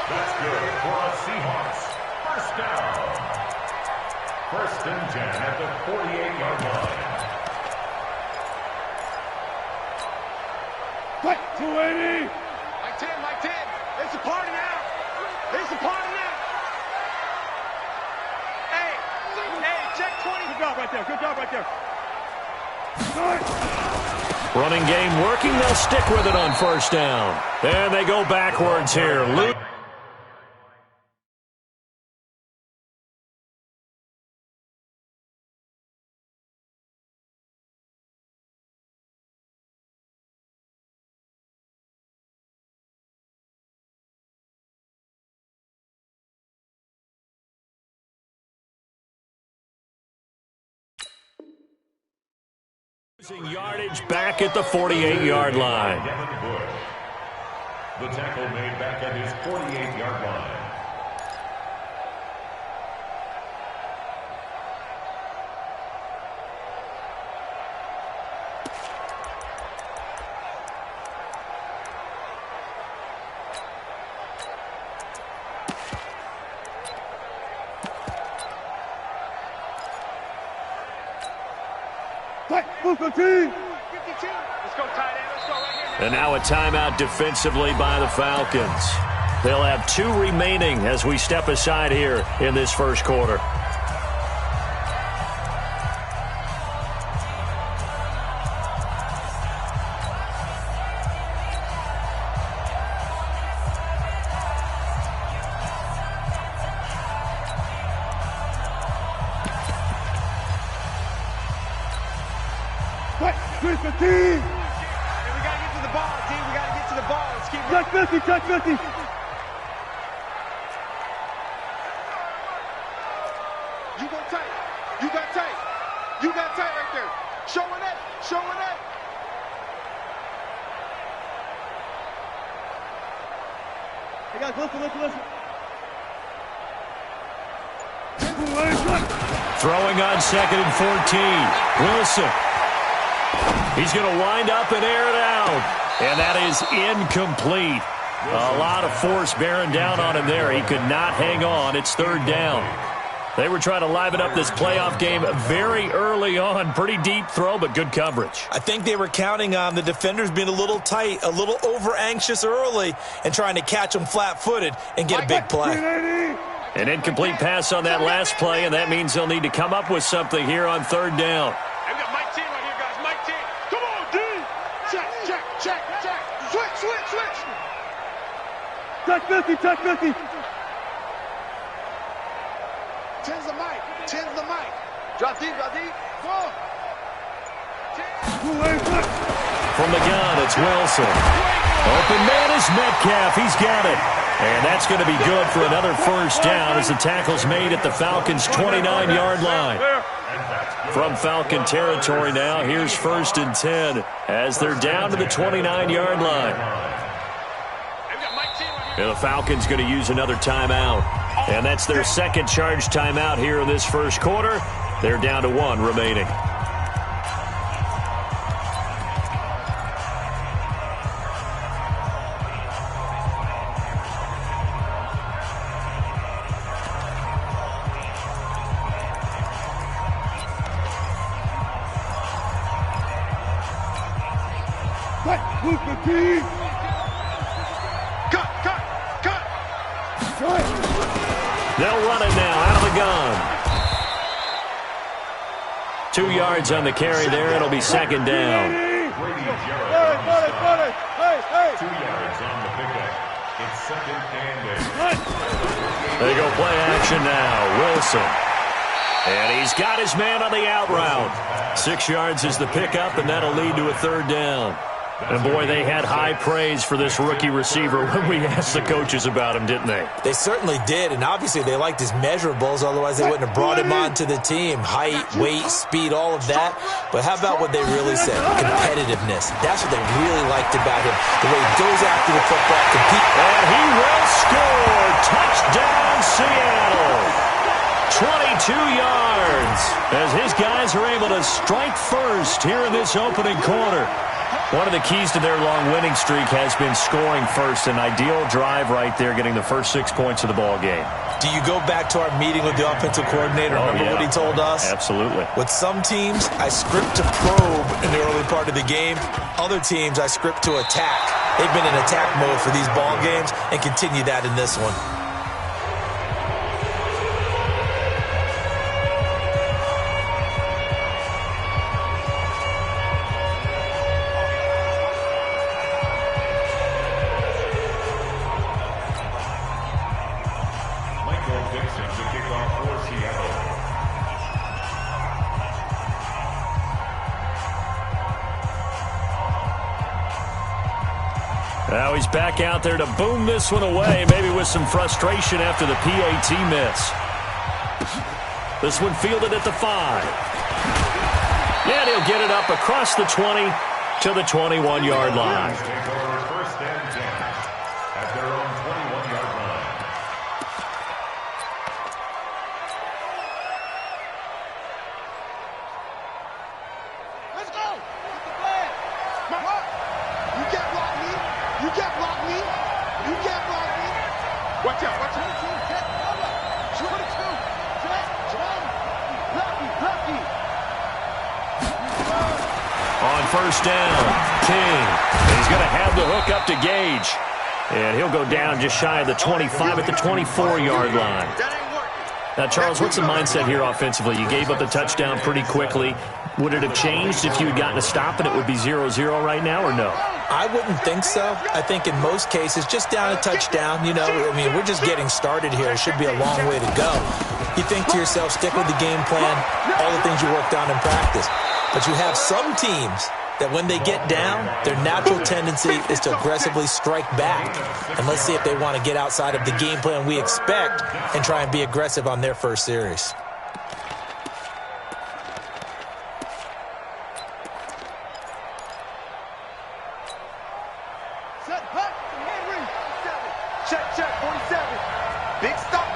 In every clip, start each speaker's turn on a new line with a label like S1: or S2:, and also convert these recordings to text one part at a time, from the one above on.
S1: That's good for a Seahawks. First down. 1st and 10 at the 48-yard line.
S2: Quick, 280.
S3: Mike 10. It's a party now. It's a party now. Hey, check 20.
S2: Good job right there. Good job right there.
S4: Running game working. They'll stick with it on 1st down. And they go backwards here. Yardage back at the 48-yard line.
S1: The tackle made back at his 48-yard line.
S2: Move the team.
S3: 52. Let's go tight end. Let's go right here.
S4: And now a timeout defensively by the Falcons. They'll have 2 remaining as we step aside here in this 1st quarter.
S2: Chris the team.
S3: Hey, we got to get to the ball, D. We got to get to the ball. Let's keep
S2: Check 50, check 50.
S3: You go tight. You got tight. You got tight right there. Showing it. Showing it.
S2: Hey, guys, listen.
S4: Throwing on 2nd and 14. Wilson. He's going to wind up and air it out. And that is incomplete. A lot of force bearing down on him there. He could not hang on. It's 3rd down. They were trying to liven up this playoff game very early on. Pretty deep throw, but good coverage.
S5: I think they were counting on the defenders being a little tight, a little over-anxious early, and trying to catch them flat-footed and get a big play.
S4: An incomplete pass on that last play, and that means they'll need to come up with something here on 3rd down.
S3: Hey, we got Mike 10 right here, guys. Mike 10. Come on, D. Check. Switch.
S2: Check 50, check 50.
S3: 10's the mic. Drop deep. Go on.
S4: From the gun, it's Wilson. Open man is Metcalf. He's got it. And that's going to be good for another 1st down as the tackle's made at the Falcons' 29-yard line. From Falcon territory now, here's 1st and 10 as they're down to the 29-yard line. And the Falcons going to use another timeout. And that's their 2nd charge timeout here in this 1st quarter. They're down to 1 remaining.
S2: Move the team.
S3: Cut.
S4: They'll run it now out of the gun. 2 yards on the carry there. It'll be 2nd down.
S2: Hey.
S1: 2 yards on the pickup. It's 2nd and 8.
S4: They go play action now. Wilson. And he's got his man on the out route. 6 yards is the pickup, and that'll lead to a 3rd down. And, boy, they had high praise for this rookie receiver when we asked the coaches about him, didn't they?
S5: They certainly did, and obviously they liked his measurables, otherwise they wouldn't have brought him onto the team. Height, weight, speed, all of that. But how about what they really said? Competitiveness. That's what they really liked about him. The way he goes after the football, compete.
S4: And he will score. Touchdown, Seattle. 22 yards as his guys are able to strike first here in this opening quarter. One of the keys to their long winning streak has been scoring first. An ideal drive right there, getting the first 6 points of the ball game.
S5: Do you go back to our meeting with the offensive coordinator? Remember what he told us?
S4: Absolutely.
S5: With some teams, I script to probe in the early part of the game. Other teams, I script to attack. They've been in attack mode for these ball games and continue that in this one.
S4: Now he's back out there to boom this one away, maybe with some frustration after the PAT miss. This one fielded at the 5. And he'll get it up across the 20 to the 21-yard line.
S1: First and 10 at their own 21-yard line.
S3: Let's go. You can't block me. You can't block me. You can't block me. Watch out. Watch out.
S4: On first down, King. He's going to have the hook up to Gage. And he'll go down just shy of the 25 at the 24-yard line. Now, Charles, what's the mindset here offensively? You gave up the touchdown pretty quickly. Would it have changed if you had gotten a stop and it would be 0-0 right now, or no?
S5: I wouldn't think so. I think in most cases, just down a touchdown, you know, I mean, we're just getting started here. It should be a long way to go. You think to yourself, stick with the game plan, all the things you worked on in practice. But you have some teams that when they get down, their natural tendency is to aggressively strike back. And let's see if they want to get outside of the game plan we expect and try and be aggressive on their first series.
S3: Check, 47. Big stop.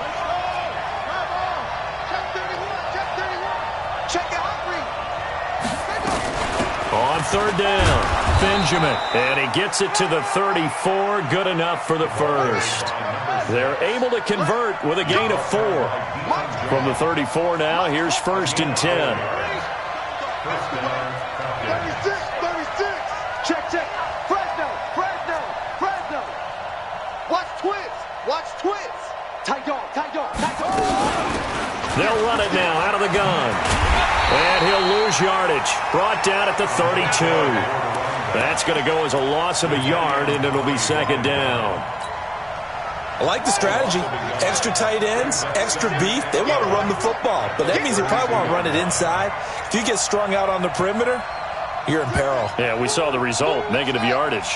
S3: Check it, Humphrey.
S4: On third down, Benjamin. And he gets it to the 34. Good enough for the first. They're able to convert with a gain of 4. From the 34 now, here's first and 10.
S3: 36. Check. Fresno. Watch twins. Tight dog.
S4: They'll run it now out of the gun. And he'll lose yardage. Brought down at the 32. That's going to go as a loss of a yard, and it'll be second down.
S5: I like the strategy. Extra tight ends, extra beef. They want to run the football, but that means they probably want to run it inside. If you get strung out on the perimeter, you're in peril.
S4: Yeah, we saw the result, negative yardage.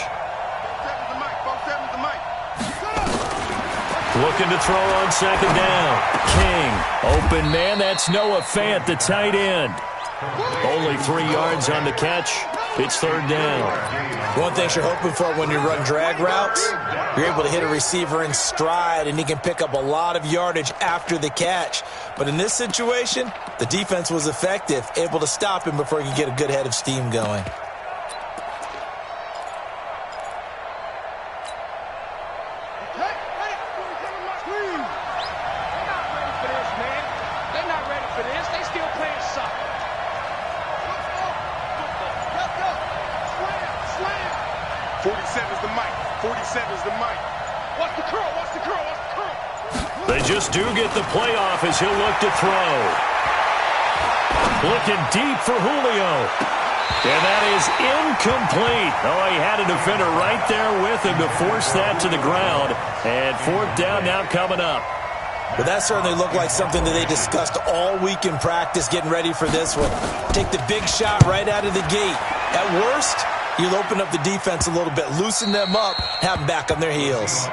S4: Looking to throw on second down. King, open man. That's Noah Fant, the tight end. Only 3 yards on the catch. It's third down.
S5: One thing you're hoping for when you run drag routes, you're able to hit a receiver in stride, and he can pick up a lot of yardage after the catch. But in this situation, the defense was effective, able to stop him before he could get a good head of steam going.
S4: They just do get the playoff as he'll look to throw. Looking deep for Julio. And that is incomplete. Oh, he had a defender right there with him to force that to the ground. And fourth down now coming up.
S5: But that certainly looked like something that they discussed all week in practice getting ready for this one. Take the big shot right out of the gate. At worst, you'll open up the defense a little bit, loosen them up, have them back on their heels.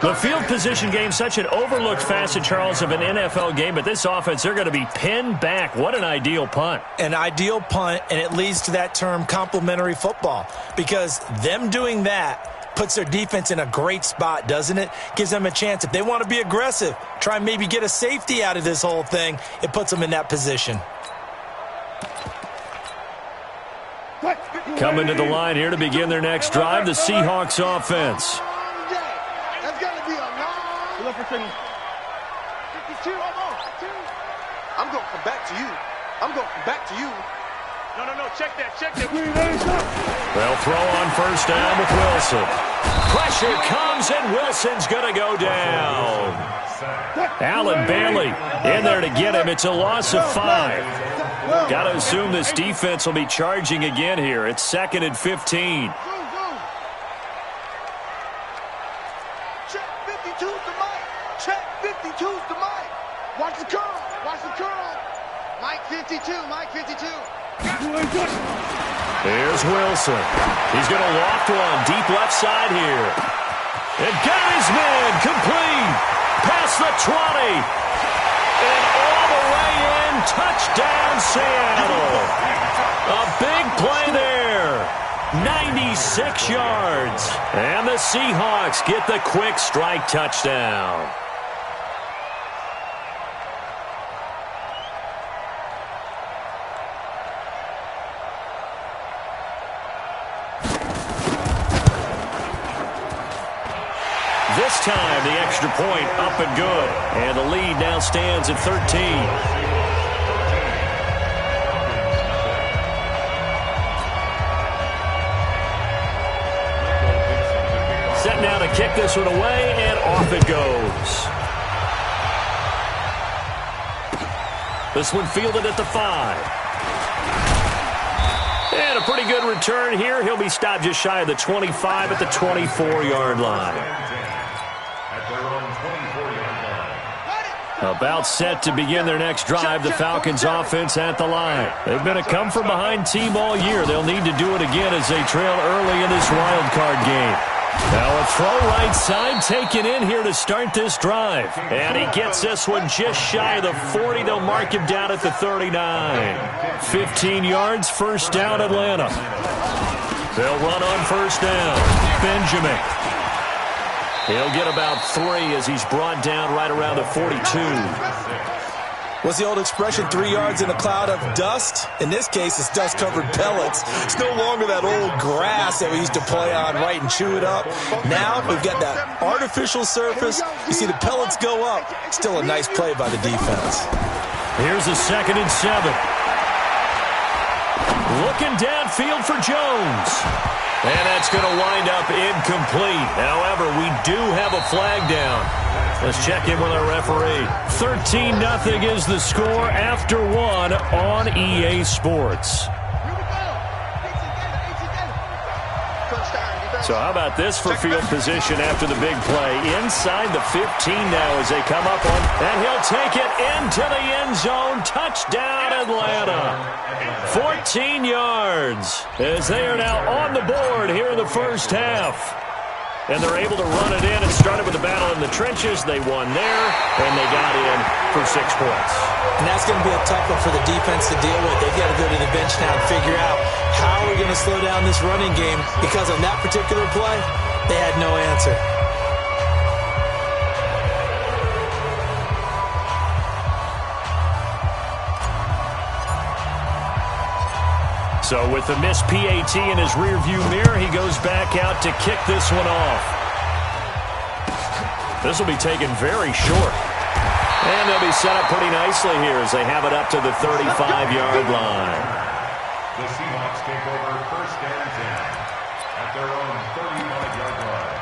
S4: The field position game, such an overlooked facet, Charles, of an NFL game, but this offense, they're going to be pinned back. What an ideal punt.
S5: An ideal punt, and it leads to that term complementary football, because them doing that puts their defense in a great spot, doesn't it? Gives them a chance. If they want to be aggressive, try and maybe get a safety out of this whole thing, it puts them in that position.
S4: coming to the line here to begin their next drive, the Seahawks offense.
S3: That's got to be a long.
S2: Look for signal.
S3: 52. I'm going to come back to you. I'm going to come back to you.
S2: No, check that.
S4: They'll throw on first down with Wilson. Pressure comes, and Wilson's going to go down. Allen Bailey in there to get him. It's a loss of 5. Got to assume this defense will be charging again here. It's 2nd and 15.
S3: Check 52's the mic. Check 52's the mic. Watch the curl. Watch the curl. Mike 52. Mike 52.
S4: Here's Wilson. He's going to loft one deep left side here. And got his man complete. Past the 20. And all the way in. Touchdown, Seattle. A big play there. 96 yards. And the Seahawks get the quick strike touchdown. This time, the extra point up and good. And the lead now stands at 13. Set now to kick this one away, and off it goes. This one fielded at the 5. And a pretty good return here. He'll be stopped just shy of the 25 at the 24-yard line. About set to begin their next drive, the Falcons offense at the line. They've been a come-from-behind team all year. They'll need to do it again as they trail early in this wild card game. Now a throw right side taken in here to start this drive. And he gets this one just shy of the 40. They'll mark him down at the 39. 15 yards, first down Atlanta. They'll run on first down. Benjamin. He'll get about 3 as he's brought down right around the 42.
S5: What's the old expression, 3 yards in a cloud of dust? In this case, it's dust-covered pellets. It's no longer that old grass that we used to play on, right, and chew it up. Now we've got that artificial surface. You see the pellets go up. Still a nice play by the defense.
S4: Here's a 2nd and 7. Looking downfield for Jones. And that's going to wind up incomplete. However, we do have a flag down. Let's check in with our referee. 13-0 is the score after 1 on EA Sports. So how about this for field position after the big play? Inside the 15 now as they come up on. And he'll take it into the end zone. Touchdown, Atlanta. 14 yards as they are now on the board here in the first half. And they're able to run it in. It started with a battle in the trenches. They won there, and they got in for 6 points.
S5: And that's going to be a tough one for the defense to deal with. They've got to go to the bench now and figure out how we're going to slow down this running game, because on that particular play, they had no answer.
S4: So with the missed PAT in his rearview mirror, he goes back out to kick this one off. This will be taken very short. And they'll be set up pretty nicely here as they have it up to the 35-yard line.
S1: The Seahawks take over first and 10 at their own 35-yard line.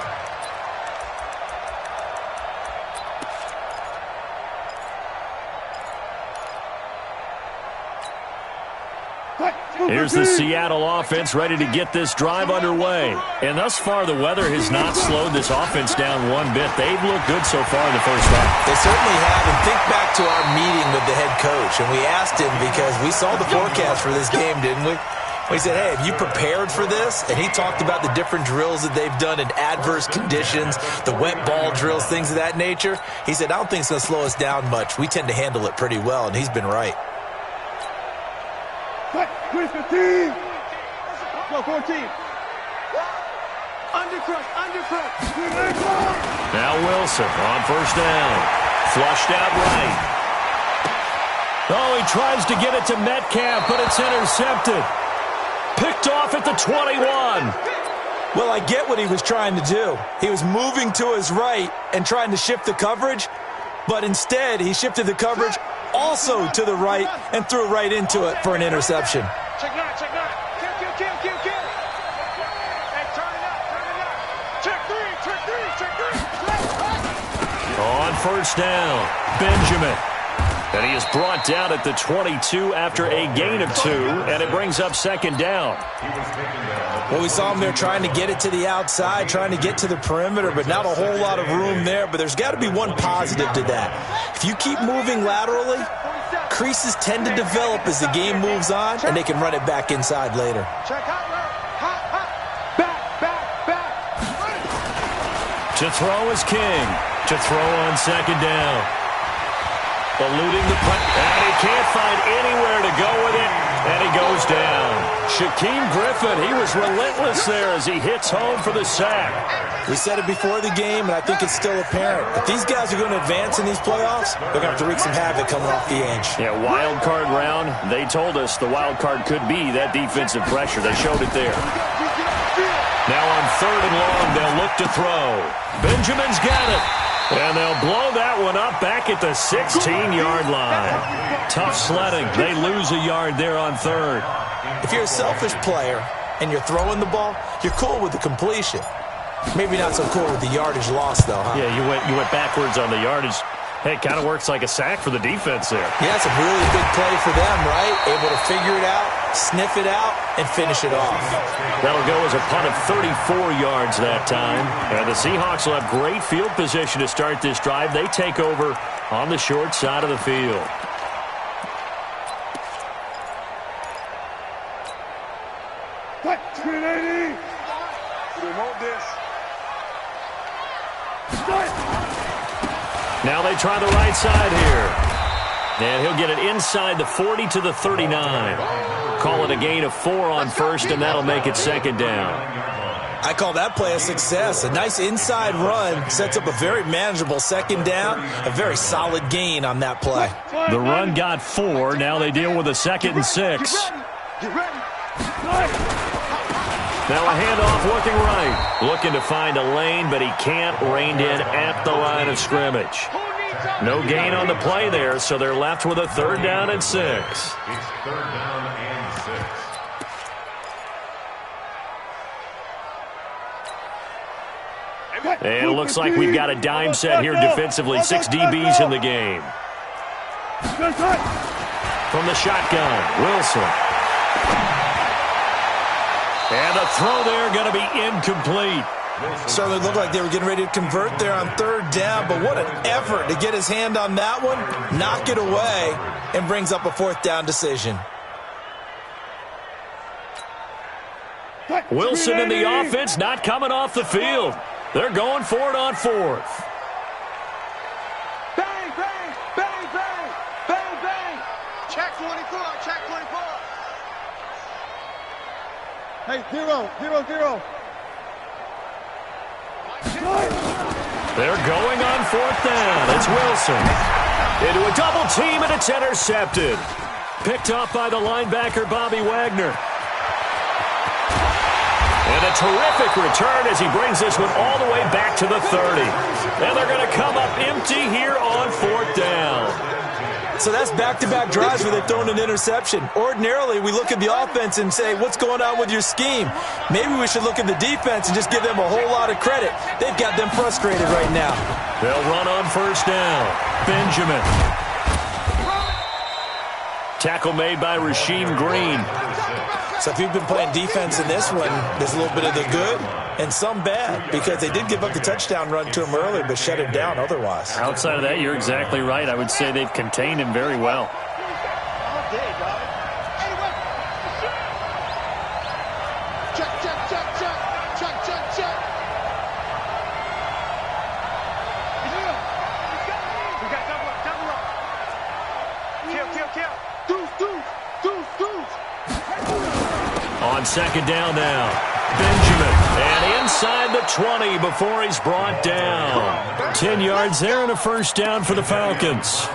S4: Here's the Seattle offense ready to get this drive underway. And thus far, the weather has not slowed this offense down one bit. They've looked good so far in the first half.
S5: They certainly have. And think back to our meeting with the head coach. And we asked him, because we saw the forecast for this game, didn't we? We said, hey, have you prepared for this? And he talked about the different drills that they've done in adverse conditions, the wet ball drills, things of that nature. He said, I don't think it's going to slow us down much. We tend to handle it pretty well, and he's been right.
S2: 15. Go, 14.
S3: Undercrush.
S4: Now Wilson on first down. Flushed out right. Oh, he tries to get it to Metcalf, but it's intercepted. Picked off off at the 21.
S5: Well, I get what he was trying to do. He was moving to his right and trying to shift the coverage, but instead he shifted the coverage also to the right and threw right into it for an interception.
S2: Check nine, check nine. Kill. Hey, turn it up. Check three.
S4: On first down, Benjamin. And he is brought down at the 22 after a gain of 2, and it brings up second down.
S5: Well, we saw him there trying to get it to the outside, trying to get to the perimeter, but not a whole lot of room there. But there's got to be one positive to that. If you keep moving laterally, creases tend to develop as the game moves on, and they can run it back inside later.
S3: Check hot. Back.
S4: To throw is King. To throw on second down. Eluding the punt, and he can't find anywhere to go with it, and he goes down. Shaquem Griffin, he was relentless there as he hits home for the sack.
S5: We said it before the game, and I think it's still apparent. If these guys are going to advance in these playoffs, they're going to have to wreak some havoc coming off the edge.
S4: Yeah, wild card round. They told us the wild card could be that defensive pressure. They showed it there. Now on third and long, they'll look to throw. Benjamin's got it. And they'll blow that one up back at the 16-yard line. Tough sledding. They lose a yard there on third.
S5: If you're a selfish player and you're throwing the ball, you're cool with the completion. Maybe not so cool with the yardage loss, though, huh?
S4: Yeah, you went backwards on the yardage. Hey, it kind of works like a sack for the defense there.
S5: Yeah, it's a really big play for them, right? Able to figure it out, sniff it out, and finish it off.
S4: That'll go as a punt of 34 yards that time. And the Seahawks will have great field position to start this drive. They take over on the short side of the field.
S2: What? 380. We want this.
S4: Now they try the right side here. And he'll get it inside the 40 to the 39. Call it a gain of 4 on first, and that'll make it second down.
S5: I call that play a success. A nice inside run sets up a very manageable second down, a very solid gain on that play.
S4: The run got 4. Now they deal with a 2nd and 6. Now a handoff looking right. Looking to find a lane, but he can't. Reined in at the line of scrimmage. No gain on the play there, so they're left with a 3rd down and 6.
S1: It's 3rd down and 6.
S4: And it looks like we've got a dime set here defensively. 6 DBs in the game. From the shotgun, Wilson. And the throw there going to be incomplete.
S5: Certainly looked like they were getting ready to convert there on 3rd down, but what an effort to get his hand on that one, knock it away, and brings up a 4th down decision.
S4: Wilson and the offense not coming off the field. They're going for it on 4th.
S3: Bang, bang, bang, bang, bang, bang. Check 24, check 24.
S2: Hey, 0.
S4: They're going on 4th down. It's Wilson. Into a double team, and it's intercepted. Picked off by the linebacker, Bobby Wagner. And a terrific return as he brings this one all the way back to the 30. And they're going to come up empty here on 4th down.
S5: So that's back-to-back drives where they've thrown an interception. Ordinarily, we look at the offense and say, what's going on with your scheme? Maybe we should look at the defense and just give them a whole lot of credit. They've got them frustrated right now.
S4: They'll run on 1st down. Benjamin. Tackle made by Rasheem Green.
S5: So if you've been playing defense in this one, there's a little bit of the good and some bad, because they did give up the touchdown run to him earlier, but shut him down otherwise.
S4: Outside of that, you're exactly right. I would say they've contained him very well.
S3: All day, dog. Anyway. Check.
S2: We got double up. Kill. Deuce.
S4: On 2nd down now, Benjamin. And inside the 20 before he's brought down. 10 yards there and a 1st down for the Falcons.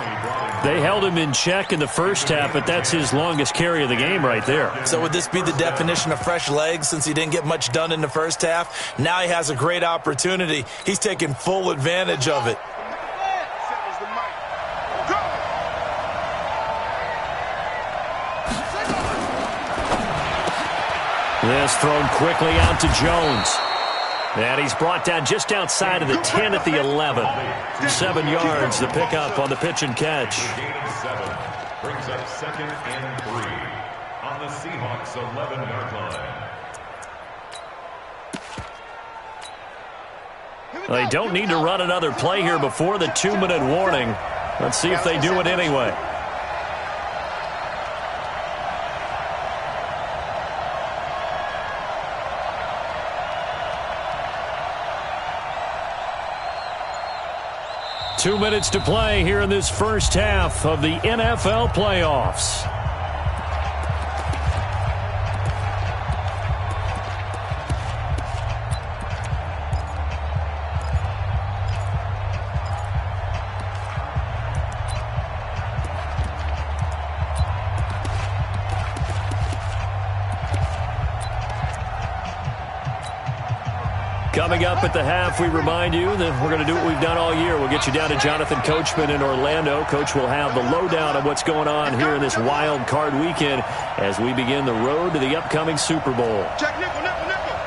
S4: They held him in check in the first half, but that's his longest carry of the game right there.
S5: So would this be the definition of fresh legs since he didn't get much done in the first half? Now he has a great opportunity. He's taking full advantage of it.
S4: This thrown quickly out to Jones. And he's brought down just outside of the 10 at the 11. 7 yards, the pickup on the pitch and catch.
S1: Brings up 2nd and 3 on the Seahawks 11-yard line.
S4: They don't need to run another play here before the 2-minute warning. Let's see if they do it anyway. Two minutes to play here in this first half of the NFL playoffs. Coming up at the half, we remind you that we're going to do what we've done all year. We'll get you down to Jonathan Coachman in Orlando. Coach will have the lowdown on what's going on here in this wild card weekend as we begin the road to the upcoming Super Bowl.
S2: Check nickel, nickel, nickel.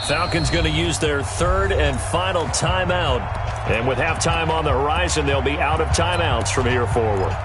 S4: Falcons going to use their 3rd and final timeout. And with halftime on the horizon, they'll be out of timeouts from here forward.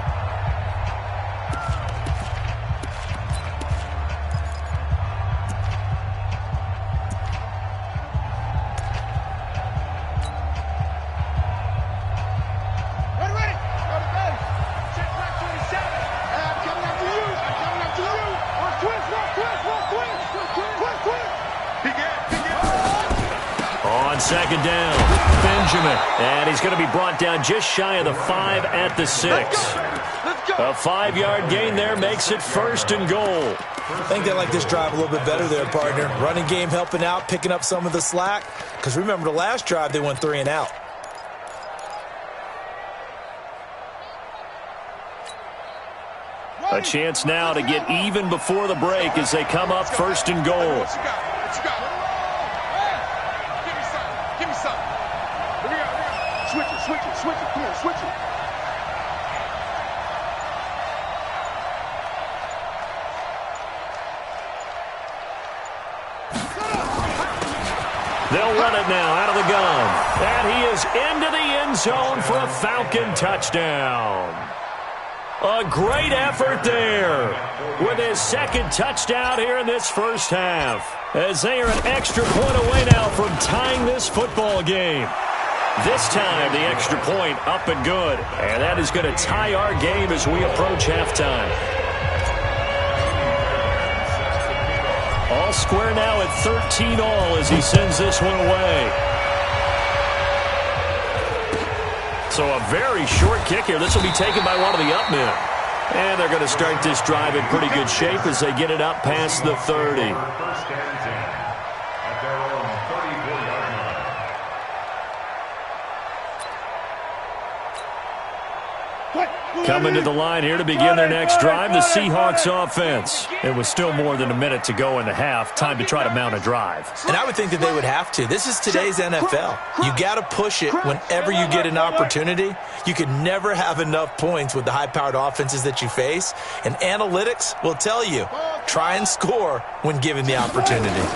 S4: Second down, Benjamin, and he's going to be brought down just shy of the 5 at the 6. A 5-yard gain there makes it 1st and goal.
S5: I think they like this drive a little bit better there, partner. Running game helping out, picking up some of the slack. Because remember, the last drive they went 3 and out.
S4: A chance now to get even before the break as they come up 1st and goal.
S2: What you got? What you got? Give me something. Give me something. Here we go. Here we go. Switch it. Switch it. Switch it. Come on. Switch it.
S4: They'll run it now out of the gun. And he is into the end zone for a Falcon touchdown. A great effort there with his 2nd touchdown here in this first half. As they are an extra point away now from tying this football game. This time, the extra point up and good. And that is going to tie our game as we approach halftime. All square now at 13 all as he sends this one away. So a very short kick here. This will be taken by one of the up men. And they're going to start this drive in pretty good shape as they get it up past the 30.
S1: First and 10 at their own 34-yard line.
S4: Coming to the line here to begin their next drive, the Seahawks offense. It was still more than a minute to go in the half. Time to try to mount a drive.
S5: And I would think that they would have to. This is today's NFL. You got to push it whenever you get an opportunity. You can never have enough points with the high-powered offenses that you face. And analytics will tell you, try and score when given the opportunity.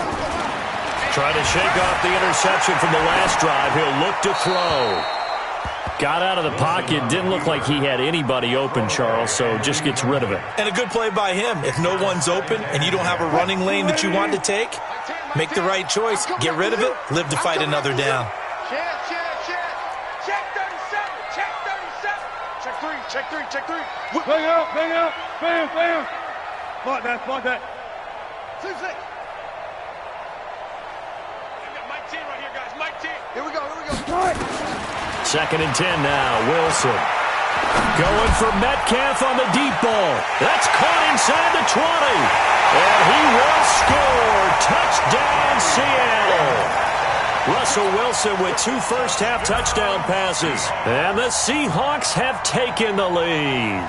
S4: Trying to shake off the interception from the last drive. He'll look to throw. Got out of the pocket. Didn't look like he had anybody open, Charles, so just gets rid of it.
S5: And a good play by him. If no one's open and you don't have a running lane that you want to take, make the right choice. Get rid of it. Live to fight another down.
S2: Check 37. Check 37. Check 3. Check 3. Check 3.
S6: Bang out. Bang out. Bam. Bam. Spot that. Spot that.
S2: 6. We got Mike 10 right here, guys. Mike 10. Here we go. Here we go.
S4: 2nd and 10 now. Wilson going for Metcalf on the deep ball. That's caught inside the 20. And he will score. Touchdown, Seattle. Russell Wilson with 2 first-half touchdown passes. And the Seahawks have taken the lead.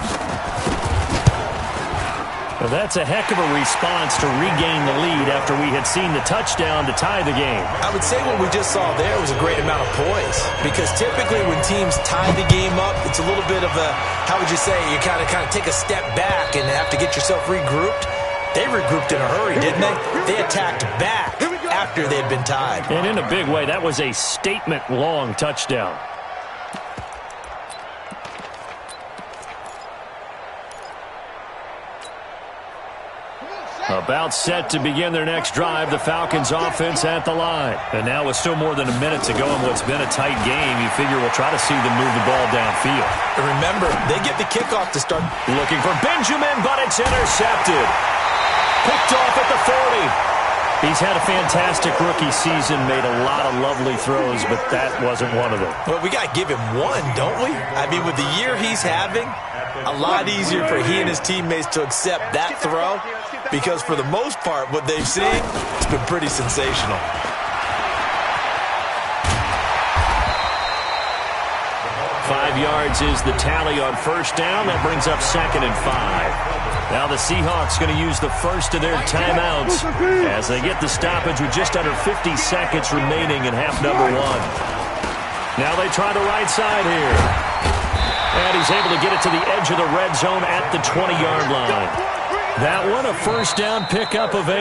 S4: Well, that's a heck of a response to regain the lead after we had seen the touchdown to tie the game.
S5: I would say what we just saw there was a great amount of poise, because typically when teams tie the game up, it's a little bit of a, how would you say, you kind of take a step back and have to get yourself regrouped. They regrouped in a hurry, didn't they? They attacked back after they'd been tied.
S4: And in a big way, that was a statement-long touchdown. About set to begin their next drive, the Falcons offense at the line. And now with still more than a minute to go in what's been a tight game, you figure we'll try to see them move the ball downfield.
S5: And remember, they get the kickoff to start.
S4: Looking for Benjamin, but it's intercepted. Picked off at the 40. He's had a fantastic rookie season, made a lot of lovely throws, but that wasn't one of them.
S5: Well, we got to give him one, don't we? I mean, with the year he's having, a lot easier for he and his teammates to accept that throw, because for the most part, what they've seen, it's been pretty sensational.
S4: Five yards is the tally on first down. That brings up 2nd and 5. Now the Seahawks going to use the first of their timeouts as they get the stoppage with just under 50 seconds remaining in half number 1. Now they try the right side here. And he's able to get it to the edge of the red zone at the 20-yard line. That one a first down pickup of 8.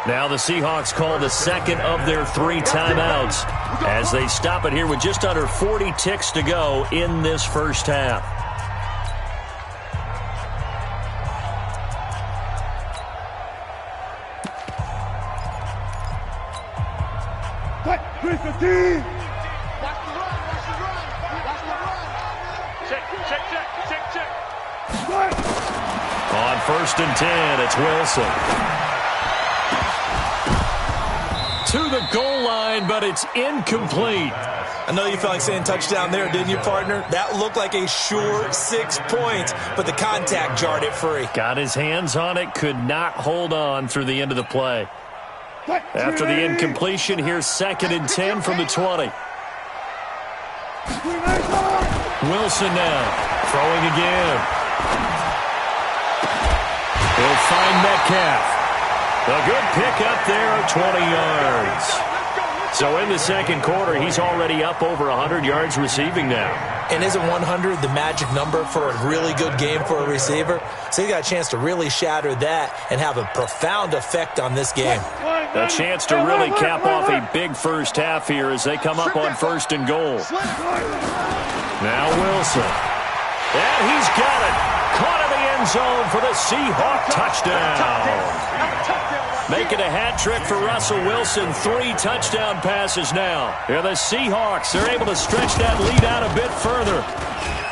S4: Now the Seahawks call the second of their 3 timeouts as they stop it here with just under 40 ticks to go in this first half.
S6: Check the run.
S4: On 1st and 10, it's Wilson. To the goal line, but it's incomplete.
S5: I know you felt like saying touchdown there, didn't you, partner? That looked like a sure 6 points, but the contact jarred it free.
S4: Got his hands on it, could not hold on through the end of the play. After the incompletion, here's 2nd and 10 from the 20. Wilson now, throwing again. He'll find Metcalf. A good pickup there, 20 yards. So in the second quarter, he's already up over 100 yards receiving now.
S5: And isn't 100 the magic number for a really good game for a receiver? So he got a chance to really shatter that and have a profound effect on this game.
S4: A chance to really cap off a big first half here as they come up on 1st and goal. Now Wilson. And he's got it. Caught in the end zone for the Seahawk touchdown. Making a hat trick for Russell Wilson. 3 touchdown passes now. Here the Seahawks, they're able to stretch that lead out a bit further.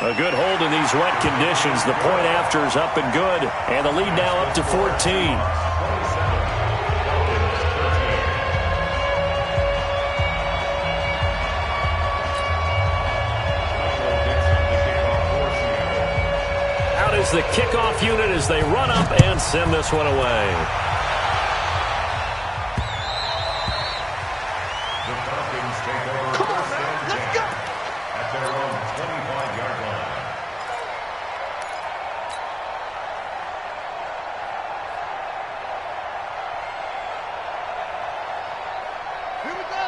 S4: A good hold in these wet conditions. The point after is up and good. And the lead now up to 14. Is the kickoff unit as they run up and send this one away.
S1: The Falcons take over. Come on, man, let's go! At their own 25-yard line.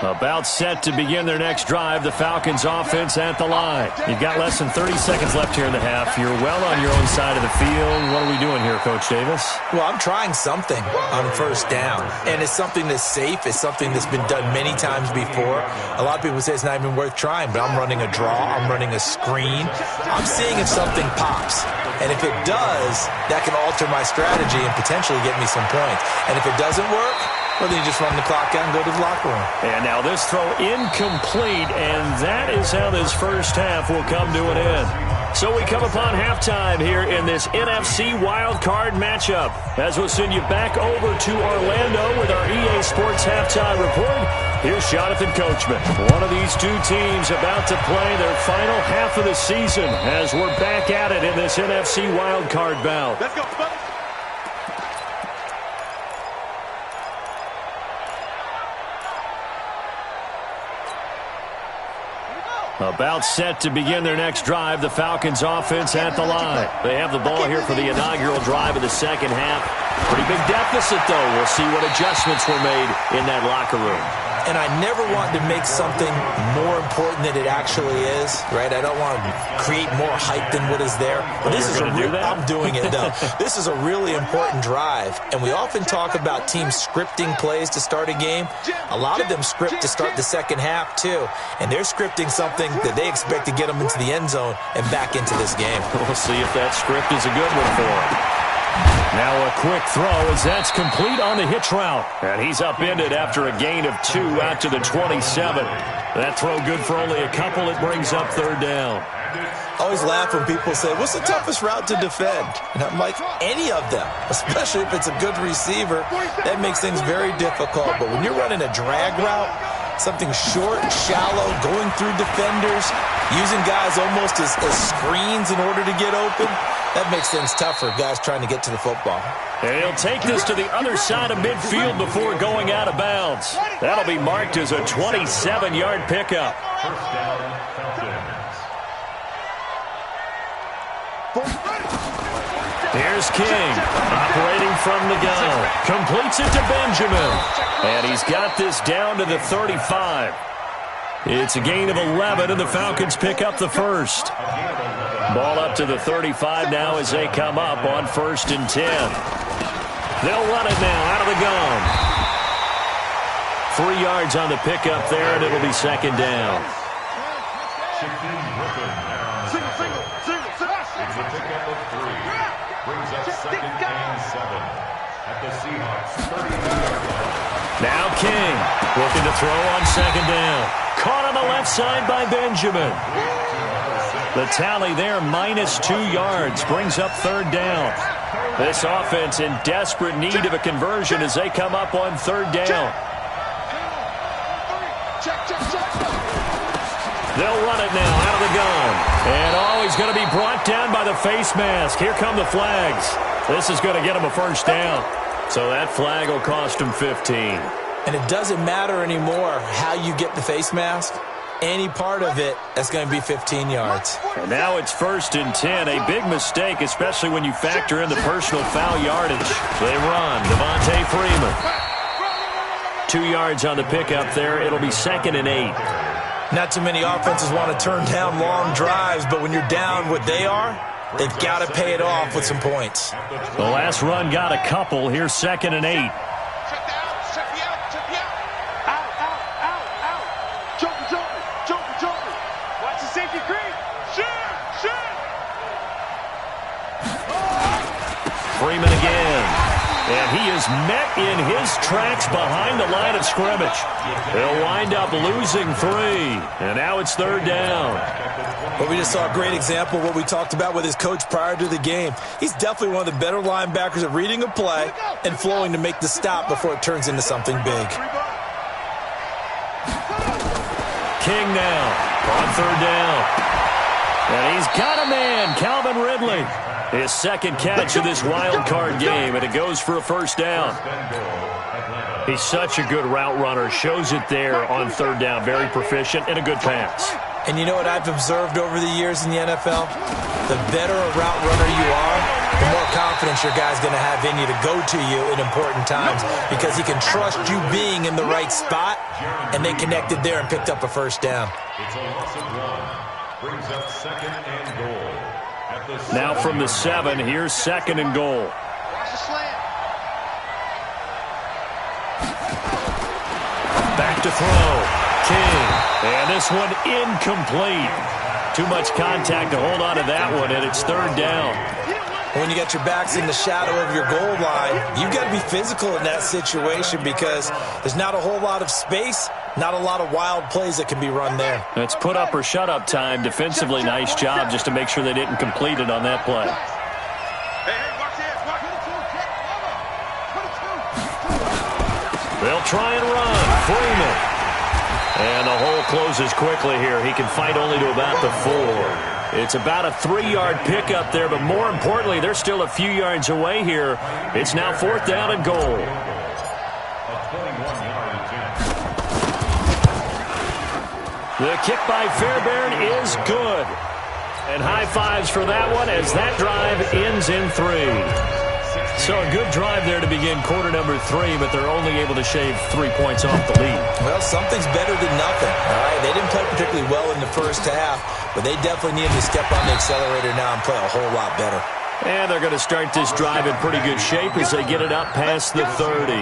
S4: About set to begin their next drive, the Falcons offense at the line. You've got less than 30 seconds left here in the half. You're well on your own side of the field. What are we doing here, Coach Davis?
S5: Well, I'm trying something on 1st down, and it's something that's safe. It's something that's been done many times before. A lot of people say it's not even worth trying, but I'm running a draw. I'm running a screen. I'm seeing if something pops, and if it does, that can alter my strategy and potentially get me some points. And if it doesn't work, well, then you just run the clock out and go to the locker room.
S4: And now this throw incomplete, and that is how this first half will come to an end. So we come upon halftime here in this NFC wildcard matchup, as we'll send you back over to Orlando with our EA Sports Halftime Report. Here's Jonathan Coachman. One of these two teams about to play their final half of the season as we're back at it in this NFC wildcard bout.
S2: Let's go, fellas.
S4: About set to begin their next drive. The Falcons offense at the line. They have the ball here for the inaugural drive of the second half. Pretty big deficit, though. We'll see what adjustments were made in that locker room.
S5: And I never want to make something more important than it actually is, right? I don't want to create more hype than what is there. But this is I'm doing it, though. This is a really important drive. And we often talk about teams scripting plays to start a game. A lot of them script to start the second half, too. And they're scripting something that they expect to get them into the end zone and back into this game.
S4: We'll see if that script is a good one for them. Now a quick throw as that's complete on the hitch route. And he's upended after a gain of 2 out to the 27. That throw good for only a couple. It brings up third down.
S5: I always laugh when people say, what's the toughest route to defend? And I'm like, any of them, especially if it's a good receiver. That makes things very difficult. But when you're running a drag route, something short, shallow, going through defenders, using guys almost as screens in order to get open, that makes things tough for guys trying to get to the football.
S4: And he'll take this to the other side of midfield before going out of bounds. That'll be marked as a 27-yard pickup.
S1: First down, Falcons.
S4: Here's King, operating from the gun. Completes it to Benjamin. And he's got this down to the 35. It's a gain of 11, and the Falcons pick up the first. Ball up to the 35 now as they come up on 1st and 10. They'll run it now out of the gun. 3 yards on the pickup there, and it'll be second down.
S1: It's a pickup of 3. Brings up 2nd and 7 at the Seahawks 30-yard line.
S4: Now King looking to throw on 2nd down. Caught on the left side by Benjamin. The tally there, -2 yards, brings up 3rd down. This offense in desperate need of a conversion as they come up on 3rd down. They'll run it now out of the gun. And he's going to be brought down by the face mask. Here come the flags. This is going to get him a 1st down. So that flag will cost him 15.
S5: And it doesn't matter anymore how you get the face mask. Any part of it, that's going to be 15 yards.
S4: And now it's 1st and 10. A big mistake, especially when you factor in the personal foul yardage. They run. Devontae Freeman. 2 yards on the pickup there. It'll be 2nd and 8.
S5: Not too many offenses want to turn down long drives, but when you're down what they are, they've got to pay it off with some points.
S4: The last run got a couple. Here's 2nd and 8. Freeman again. And he is met in his tracks behind the line of scrimmage. They'll wind up losing 3. And now it's 3rd down.
S5: Well, we just saw a great example of what we talked about with his coach prior to the game. He's definitely one of the better linebackers at reading a play and flowing to make the stop before it turns into something big.
S4: King now on 3rd down. And he's got a man, Calvin Ridley. His 2nd catch of this wild card game, and it goes for a 1st down. He's such a good route runner. Shows it there on 3rd down. Very proficient and a good pass.
S5: And you know what I've observed over the years in the NFL? The better a route runner you are, the more confidence your guy's going to have in you to go to you in important times because he can trust you being in the right spot, and they connected there and picked up a 1st down.
S1: It's a loss of 1. Brings up 2nd and goal.
S4: Now from the 7, here's 2nd and goal. Back to throw. King. And this one incomplete. Too much contact to hold on to that one, and it's 3rd down.
S5: When you got your backs in the shadow of your goal line, you've got to be physical in that situation because there's not a whole lot of space, not a lot of wild plays that can be run there.
S4: It's put up or shut up time. Defensively, nice job just to make sure they didn't complete it on that play. They'll try and run. Freeman. And the hole closes quickly here. He can fight only to about the 4. It's about a 3-yard pickup there, but more importantly, they're still a few yards away here. It's now 4th down and goal. The kick by Fairbairn is good. And high fives for that one as that drive ends in 3. So a good drive there to begin quarter number 3, but they're only able to shave 3 points off the lead.
S5: Well, something's better than nothing. All right, they didn't play particularly well in the first half, but they definitely needed to step on the accelerator now and play a whole lot better.
S4: And they're going to start this drive in pretty good shape as they get it up past the 30.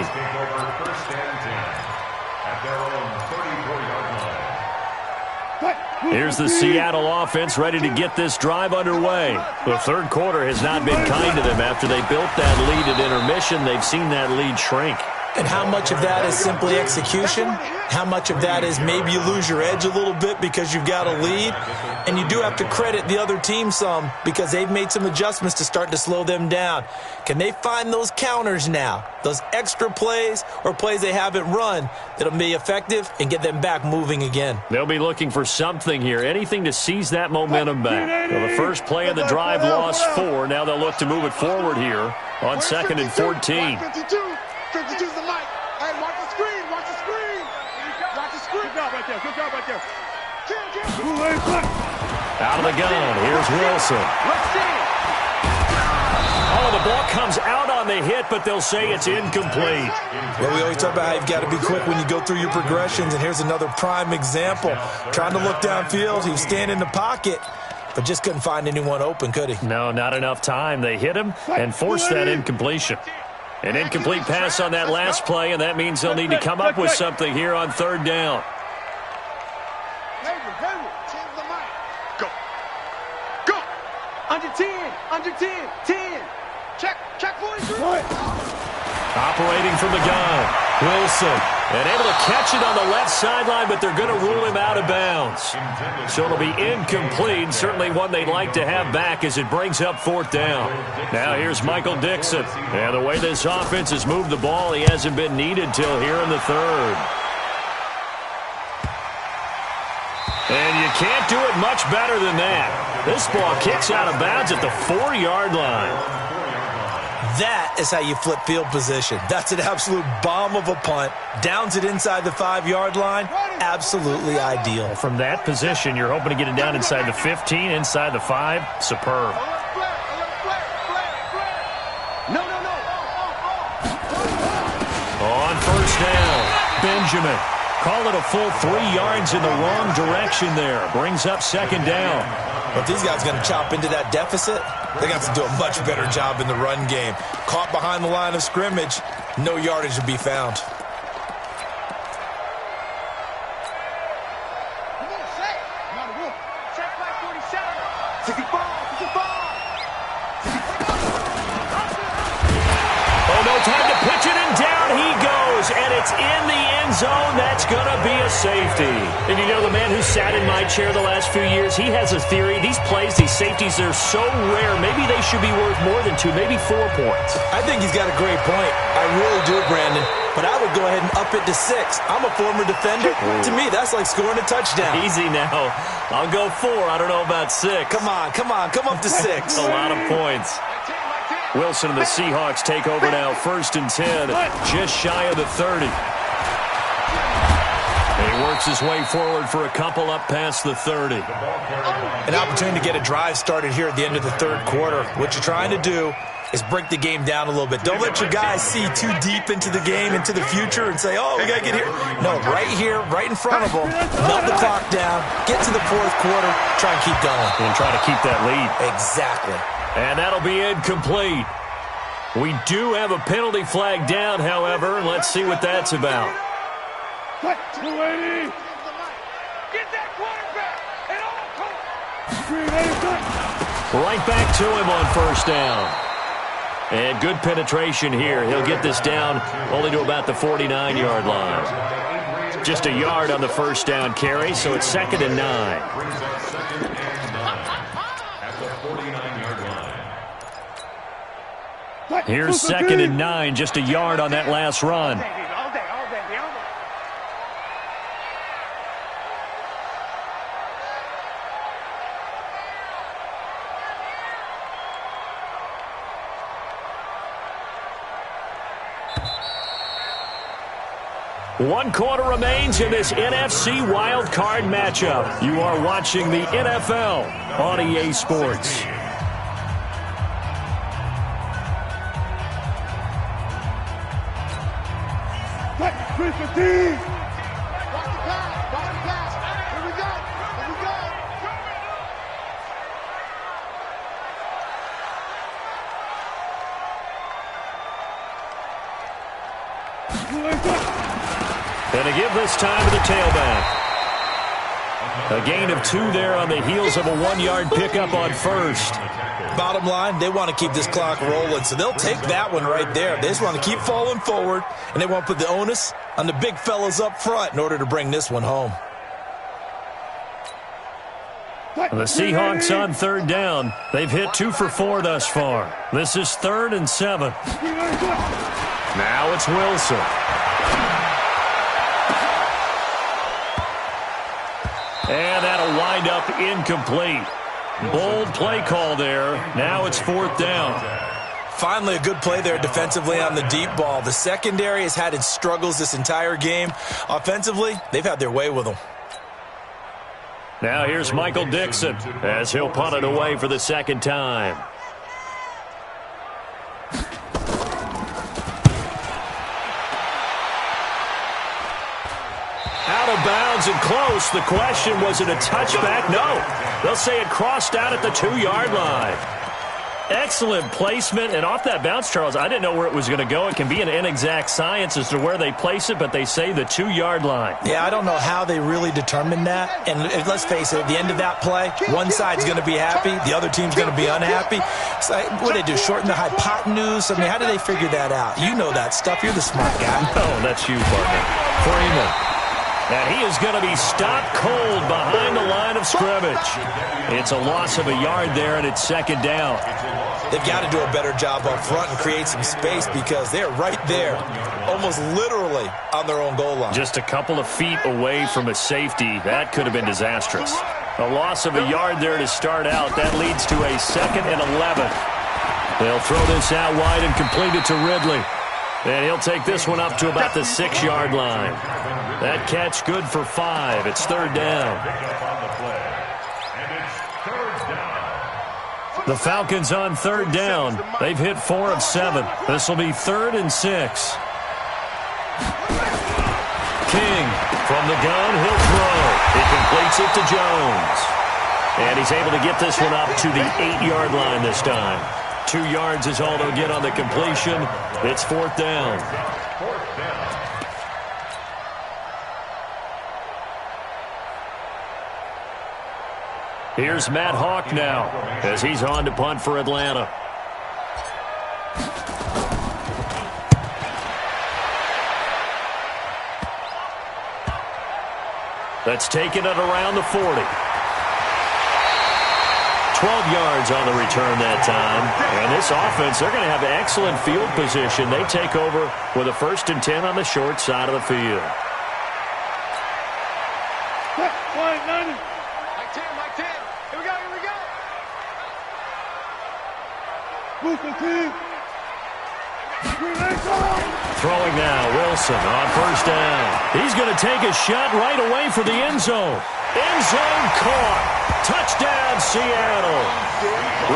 S4: Here's the Seattle offense ready to get this drive underway. The third quarter has not been kind to them. After they built that lead at intermission, they've seen that lead shrink.
S5: And how much of that is simply execution? How much of that is maybe you lose your edge a little bit because you've got a lead? And you do have to credit the other team some because they've made some adjustments to start to slow them down. Can they find those counters now, those extra plays or plays they haven't run that'll be effective and get them back moving again?
S4: They'll be looking for something here, anything to seize that momentum back. Well, the first play of the drive lost 4. Now they'll look to move it forward here on 2nd and 14.
S3: 52's the mic. Hey, watch the screen. Watch the screen. Watch the screen.
S6: Good job right there. Good job right there.
S4: Out of the gun. Here's Wilson. Oh, the ball comes out on the hit, but they'll say it's incomplete.
S5: Well, we always talk about how you've got to be quick when you go through your progressions, and here's another prime example. Trying to look downfield. He was standing in the pocket, but just couldn't find anyone open, could he?
S4: No, not enough time. They hit him and forced that incompletion. An incomplete pass on that last play, and that means they'll need to come up with something here on 3rd down.
S3: Go. Go. Under 10. Under 10. 10. Check 43.
S4: Operating from the gun, Wilson. And able to catch it on the left sideline, but they're going to rule him out of bounds. So it'll be incomplete, certainly one they'd like to have back as it brings up 4th down. Now here's Michael Dixon. And the way this offense has moved the ball, he hasn't been needed till here in the 3rd. And you can't do it much better than that. This ball kicks out of bounds at the 4-yard line.
S5: That is how you flip field position. That's an absolute bomb of a punt. Downs it inside the 5-yard line. Absolutely ideal.
S4: From that position, you're hoping to get it down inside the 15, inside the 5. Superb.
S3: No.
S4: On 1st down, Benjamin. Call it a full 3 yards in the wrong direction there. Brings up 2nd down.
S5: If these guys are going to chop into that deficit, they're going to have to do a much better job in the run game. Caught behind the line of scrimmage, no yardage to be found.
S3: Check by 47. 65.
S4: Oh, no time to pitch it, and down he goes, and it's in the end zone. That's going to be a safety. And you know, the man who sat in my chair the last few years, he has a theory. These plays, these safeties, they're so rare. Maybe they should be worth more than 2, maybe 4 points.
S5: I think he's got a great point. I really do, Brandon. But I would go ahead and up it to 6. I'm a former defender. To me, that's like scoring a touchdown.
S4: Easy now. I'll go 4. I don't know about 6.
S5: Come on. Come up to 6.
S4: A lot of points. Wilson and the Seahawks take over now, 1st and 10, just shy of the 30. And he works his way forward for a couple up past the 30.
S5: An opportunity to get a drive started here at the end of the 3rd quarter. What you're trying to do is break the game down a little bit. Don't let your guys see too deep into the game, into the future, and say, oh, we got to get here. No, right here, right in front of them, melt the clock down, get to the 4th quarter, try and keep going.
S4: And try to keep that lead.
S5: Exactly.
S4: And that'll be incomplete. We do have a penalty flag down, however, and let's see what that's about.
S6: 280.
S2: Get that quarterback at all costs.
S4: Right back to him on 1st down. And good penetration here. He'll get this down only to about the 49-yard line. Just a yard on the 1st down carry, so it's 2nd and 9. Here's 2nd and 9, just a yard on that last run.
S2: All day.
S4: 1 quarter remains in this NFC Wild Card matchup. You are watching the NFL on EA Sports. And a give this time to the tailback. A gain of 2 there on the heels of a 1-yard pickup on first.
S5: Bottom line, they want to keep this clock rolling, so they'll take that one right there. They just want to keep falling forward, and they want to put the onus on the big fellas up front in order to bring this one home.
S4: The Seahawks on 3rd down. They've hit 2 for 4 thus far. This is 3rd and 7. Now it's Wilson. And that'll wind up incomplete. Bold play call there. Now it's 4th down.
S5: Finally a good play there defensively on the deep ball. The secondary has had its struggles this entire game. Offensively, they've had their way with them.
S4: Now here's Michael Dixon as he'll punt it away for the 2nd time. Out of bounds and close. The question, was it a touchback? No. They'll say it crossed out at the 2-yard line. Excellent placement, and off that bounce, Charles, I didn't know where it was going to go. It can be an inexact science as to where they place it, but they say the 2-yard line.
S5: Yeah, I don't know how they really determined that. And let's face it, at the end of that play, one side's going to be happy, the other team's going to be unhappy. So what do they do, shorten the hypotenuse? I mean, how do they figure that out? You know that stuff. You're the smart guy.
S4: No, that's you, partner. Freeman. And he is going to be stopped cold behind the line of scrimmage. It's a loss of a yard there, and it's 2nd down.
S5: They've got to do a better job up front and create some space because they're right there, almost literally on their own goal line.
S4: Just a couple of feet away from a safety. That could have been disastrous. A loss of a yard there to start out. That leads to a 2nd and 11. They'll throw this out wide and complete it to Ridley. And he'll take this one up to about the 6-yard line. That catch good for 5. It's 3rd down. The Falcons on 3rd down. They've hit 4 of 7. This will be 3rd and 6. King from the gun. He'll throw. He completes it to Jones. And he's able to get this one up to the 8-yard line this time. 2 yards is all they'll get on the completion. It's 4th down. Here's Matt Hawk now as he's on to punt for Atlanta. That's taken it around the 40. 12 yards on the return that time. And this offense, they're going to have excellent field position. They take over with a 1st and 10 on the short side of the field. Throwing now, Wilson on 1st down. He's going to take a shot right away for the end zone. End zone caught. Touchdown, Seattle.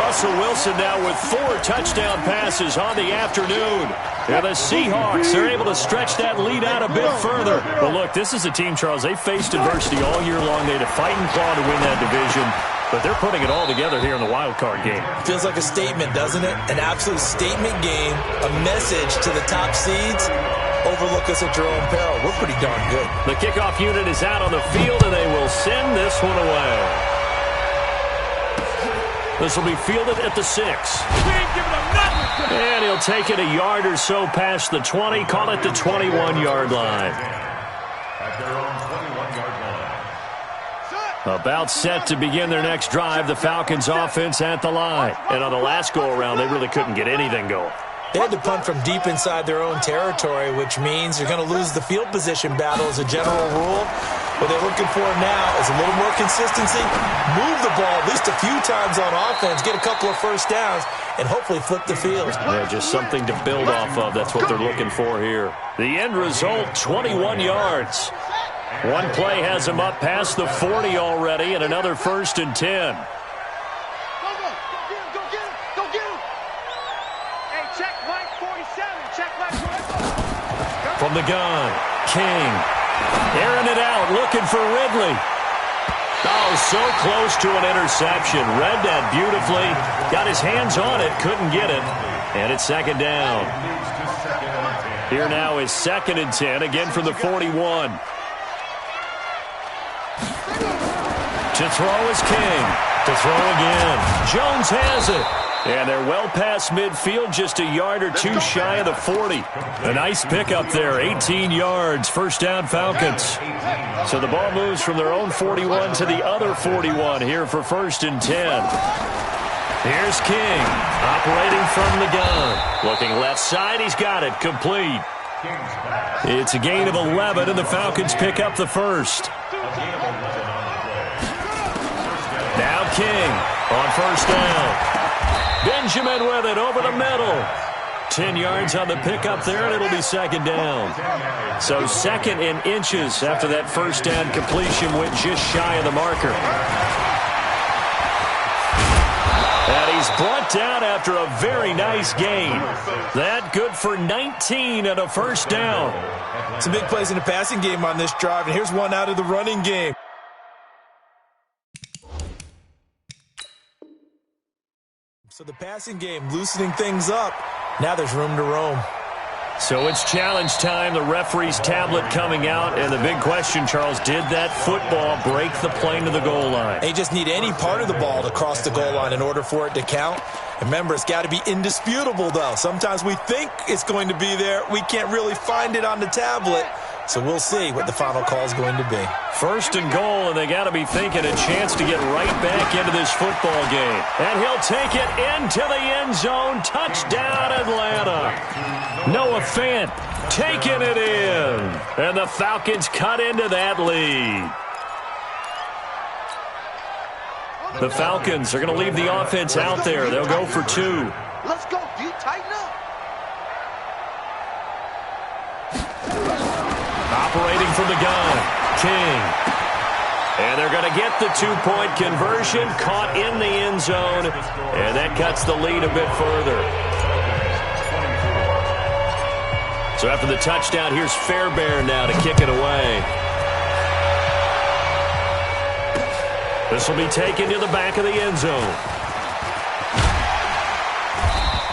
S4: Russell Wilson now with 4 touchdown passes on the afternoon. And the Seahawks, they're able to stretch that lead out a bit further. But look, this is a team, Charles, they faced adversity all year long. They had to fight and claw to win that division. But they're putting it all together here in the wild card game.
S5: Feels like a statement, doesn't it? An absolute statement game, a message to the top seeds. Overlook us at your own peril. We're pretty darn good.
S4: The kickoff unit is out on the field, and they will send this one away. This will be fielded at the 6. And he'll take it a yard or so past the 20, call it the 21-yard line.
S1: At their own 21-yard line.
S4: About set to begin their next drive, the Falcons offense at the line. And on the last go-around, they really couldn't get anything going.
S5: They had to punt from deep inside their own territory, which means you're going to lose the field position battle as a general rule. What they're looking for now is a little more consistency, move the ball at least a few times on offense, get a couple of first downs, and hopefully flip the field.
S4: Yeah, just something to build off of. That's what they're looking for here. The end result, 21 yards. One play has him up past the 40 already, and another 1st and 10. From the gun, King. Airing it out, looking for Ridley. Oh, so close to an interception. Read that beautifully. Got his hands on it, couldn't get it. And it's 2nd down. Here now is 2nd and 10, again from the 41. To throw is King. To throw again. Jones has it. And they're well past midfield, just a yard or two shy of the 40. A nice pickup there, 18 yards, 1st down Falcons. So the ball moves from their own 41 to the other 41 here for 1st and 10. Here's King, operating from the gun. Looking left side, he's got it, complete. It's a gain of 11, and the Falcons pick up the 1st. Now King on 1st down. Benjamin with it over the middle. 10 yards on the pickup there, and it'll be 2nd down. So 2nd and inches after that 1st down completion went just shy of the marker. And he's brought down after a very nice gain. That good for 19 and a 1st down.
S5: Some big plays in the passing game on this drive, and here's one out of the running game. So the passing game loosening things up. Now there's room to roam.
S4: So it's challenge time. The referee's tablet coming out. And the big question, Charles, did that football break the plane to the goal line?
S5: They just need any part of the ball to cross the goal line in order for it to count. Remember, it's got to be indisputable, though. Sometimes we think it's going to be there. We can't really find it on the tablet. So we'll see what the final call is going to be.
S4: 1st and goal, and they got to be thinking a chance to get right back into this football game. And he'll take it into the end zone. Touchdown, Atlanta. Noah Fant taking it in. And the Falcons cut into that lead. The Falcons are going to leave the offense out there. They'll go for 2.
S3: Let's go, dude. Tighten up.
S4: Operating from the gun, King. And they're going to get the 2-point conversion, caught in the end zone, and that cuts the lead a bit further. So after the touchdown, here's Fairbairn now to kick it away. This will be taken to the back of the end zone.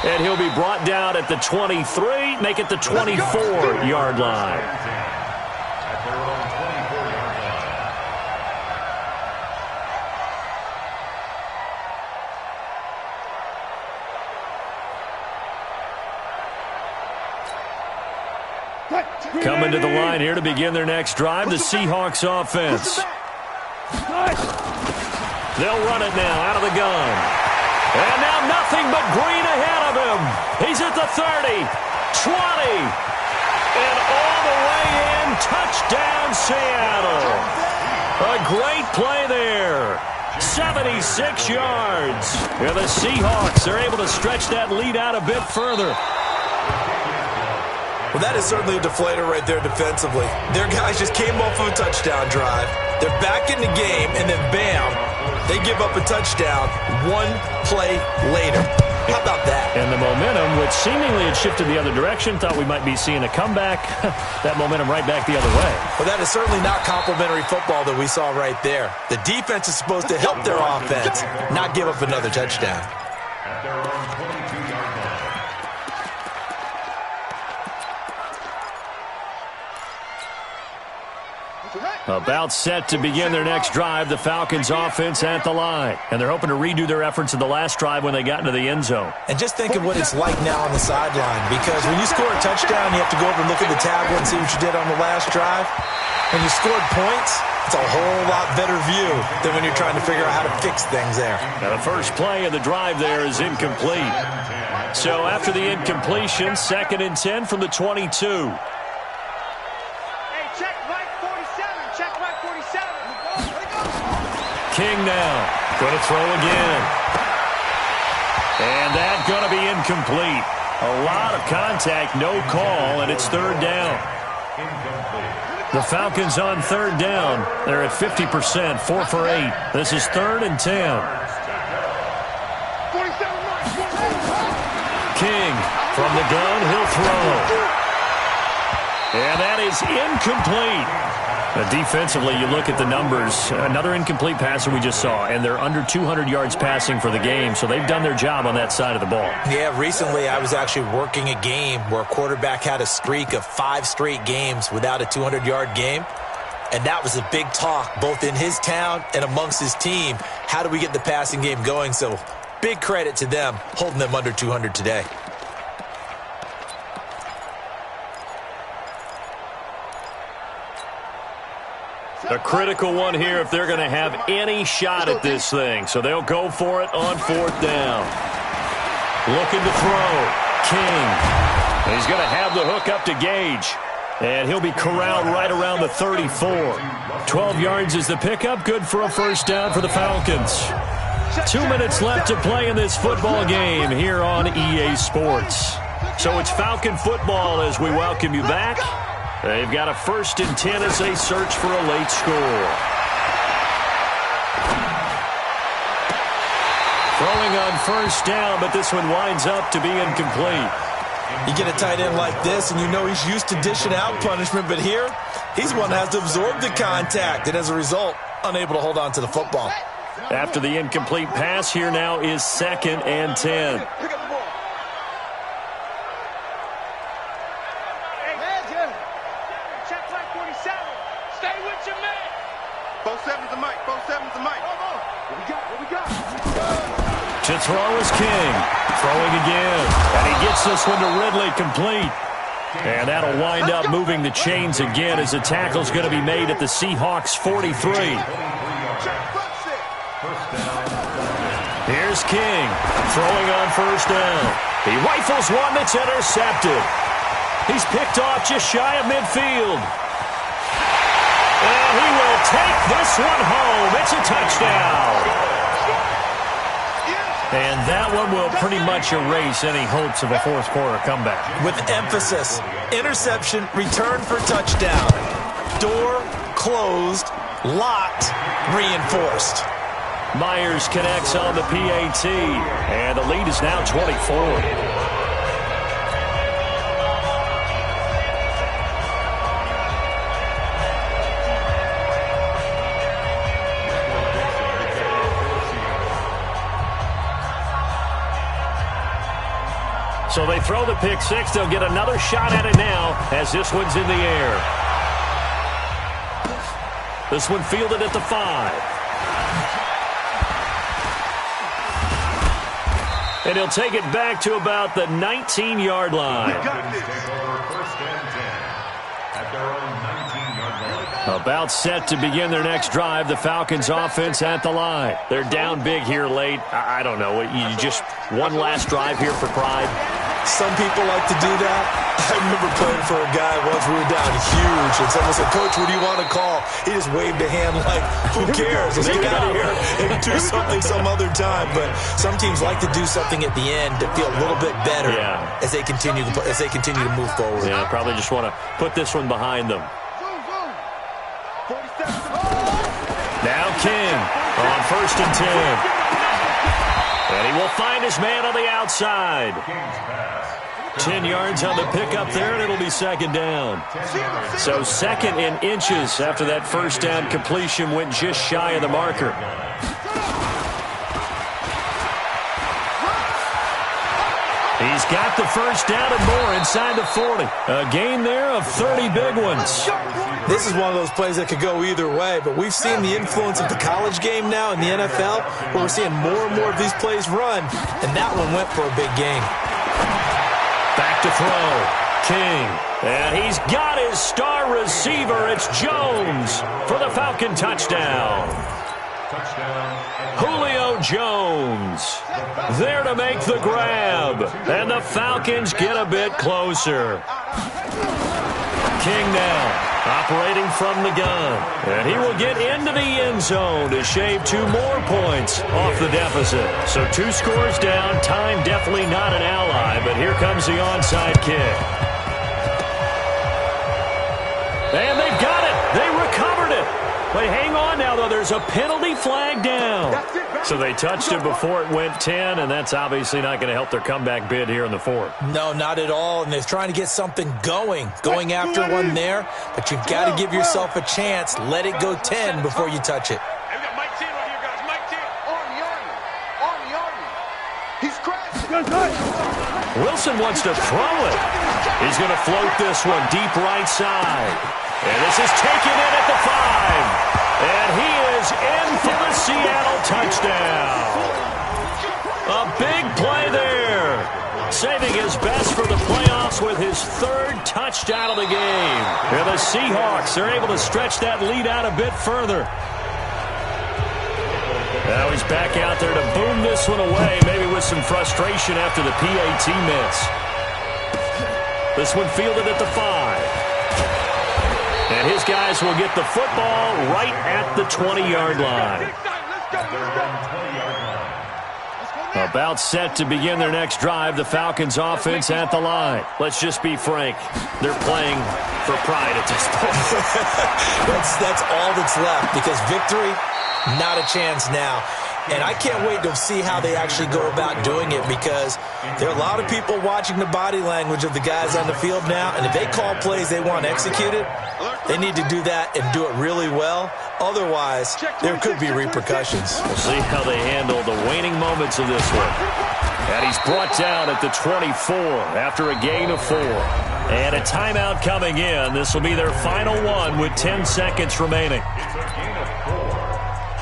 S4: And he'll be brought down at the 23, make it the 24-yard line. Coming to the line here to begin their next drive, the Seahawks offense. They'll run it now out of the gun. And now nothing but green ahead of him. He's at the 30, 20, and all the way in. Touchdown, Seattle. A great play there. 76 yards. And the Seahawks are able to stretch that lead out a bit further.
S5: Well, that is certainly a deflator right there defensively. Their guys just came off of a touchdown drive. They're back in the game, and then bam, they give up a touchdown 1 play later. How about that?
S4: And the momentum, which seemingly had shifted the other direction, thought we might be seeing a comeback. That momentum right back the other way.
S5: Well, that is certainly not complimentary football that we saw right there. The defense is supposed to help their offense, not give up another touchdown.
S1: At their own 22-yard line.
S4: About set to begin their next drive, the Falcons offense at the line. And they're hoping to redo their efforts in the last drive when they got into the end zone.
S5: And just think of what it's like now on the sideline, because when you score a touchdown, you have to go over and look at the tablet and see what you did on the last drive. When you scored points, it's a whole lot better view than when you're trying to figure out how to fix things there.
S4: Now the first play of the drive there is incomplete. So after the incompletion, 2nd and 10 from the 22.
S2: Check Mike 47. Check Mike 47.
S4: King now. Going to throw again. And that's going to be incomplete. A lot of contact, no call, and it's third down. The Falcons on third down. They're at 50%, 4 for 8. This is 3rd and 10. King from the gun, he'll throw. And that is incomplete. Defensively, you look at the numbers. Another incomplete passer we just saw, and they're under 200 yards passing for the game, so they've done their job on that side of the ball.
S5: Yeah, recently I was actually working a game where a quarterback had a streak of 5 straight games without a 200-yard game, and that was a big talk both in his town and amongst his team. How do we get the passing game going? So big credit to them holding them under 200 today.
S4: A critical one here if they're going to have any shot at this thing. So they'll go for it on 4th down. Looking to throw. King. He's going to have the hook up to Gage. And he'll be corralled right around the 34. 12 yards is the pickup. Good for a first down for the Falcons. 2 minutes left to play in this football game here on EA Sports. So it's Falcon football as we welcome you back. They've got a 1st and 10 as they search for a late score. Throwing on 1st down, but this one winds up to be incomplete.
S5: You get a tight end like this, and you know he's used to dishing out punishment, but here, he's the one that has to absorb the contact, and as a result, unable to hold on to the football.
S4: After the incomplete pass, here now is 2nd and 10. To throw is King. Throwing again. And he gets this one to Ridley complete. And that'll wind up moving the chains again as the tackle's going to be made at the Seahawks 43. Here's King. Throwing on 1st down. He rifles one that's intercepted. He's picked off just shy of midfield. And he will take this one home. It's a touchdown. And that one will pretty much erase any hopes of a 4th quarter comeback.
S5: With emphasis, interception, return for touchdown. Door closed, locked, reinforced.
S4: Myers connects on the PAT, and the lead is now 24. So they throw the pick 6. They'll get another shot at it now as this one's in the air. This one fielded at the 5. And he'll take it back to about the 19-yard line. About set to begin their next drive. The Falcons offense at the line. They're down big here late. I don't know. You just one last drive here for pride.
S5: Some people like to do that. I remember playing for a guy once. We were down huge, and someone said, "Coach, what do you want to call?" He just waved a hand like, "Who cares? Let's get out of here and do something some other time." But some teams like to do something at the end to feel a little bit better as they continue to move forward.
S4: Yeah, probably just want to put this one behind them. Now King on 1st and 10. And he will find his man on the outside. 10 yards on the pickup there, and it'll be 2nd down. So 2nd and inches after that 1st down completion went just shy of the marker. He's got the 1st down and more inside the 40. A gain there of 30 big ones.
S5: This is one of those plays that could go either way, but we've seen the influence of the college game now in the NFL, where we're seeing more and more of these plays run, and that one went for a big gain.
S4: Back to throw. King. And he's got his star receiver. It's Jones for the Falcon touchdown. Julio Jones there to make the grab. And the Falcons get a bit closer. King now, operating from the gun. And he will get into the end zone to shave 2 more points off the deficit. So 2 scores down. Time definitely not an ally, but here comes the onside kick. And they've got it. They recovered it. But hang on now, though. There's a penalty flag down. So they touched it before it went 10, and that's obviously not going to help their comeback bid here in the 4th.
S5: No, not at all, and they're trying to get something going after one there, but you've got to give yourself a chance. Let it go 10 before you touch it.
S2: Hey, we got Mike 10 right here, guys. Mike 10.
S3: Army. He's crashing.
S4: Wilson wants to throw it. He's going to float this one deep right side. And this is taken in at the 5. And he is in for the Seattle touchdown. A big play there. Saving his best for the playoffs with his 3rd touchdown of the game. And the Seahawks are able to stretch that lead out a bit further. Now he's back out there to boom this one away, maybe with some frustration after the PAT miss. This one fielded at the 5. And his guys will get the football right at the 20-yard line. About set to begin their next drive, the Falcons offense at the line. Let's just be frank. They're playing for pride at this point.
S5: That's all that's left, because victory, not a chance now. And I can't wait to see how they actually go about doing it, because there are a lot of people watching the body language of the guys on the field now, and if they call plays they want executed, they need to do that and do it really well. Otherwise, there could be repercussions.
S4: We'll see how they handle the waning moments of this one. And he's brought down at the 24 after a gain of 4. And a timeout coming in. This will be their final one with 10 seconds remaining.
S1: It's a gain of 4,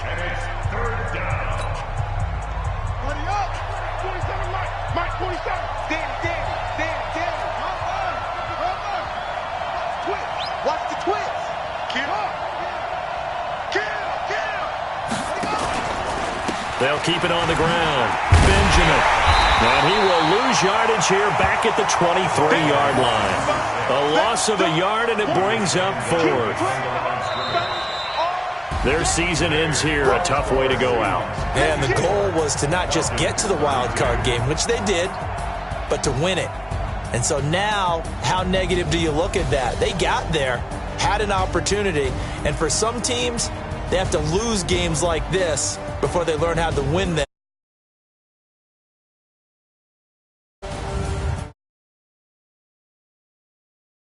S1: and it's 3rd down.
S2: Buddy up. 27, Mike 27. Danny.
S3: Watch the twist.
S2: Kill.
S4: They'll keep it on the ground. Benjamin. And he will lose yardage here back at the 23-yard line. A loss of a yard, and it brings up 4th. Their season ends here. A tough way to go out.
S5: And the goal was to not just get to the wild card game, which they did, but to win it. And so now, how negative do you look at that? They got there, had an opportunity, and for some teams, they have to lose games like this before they learn how to win them.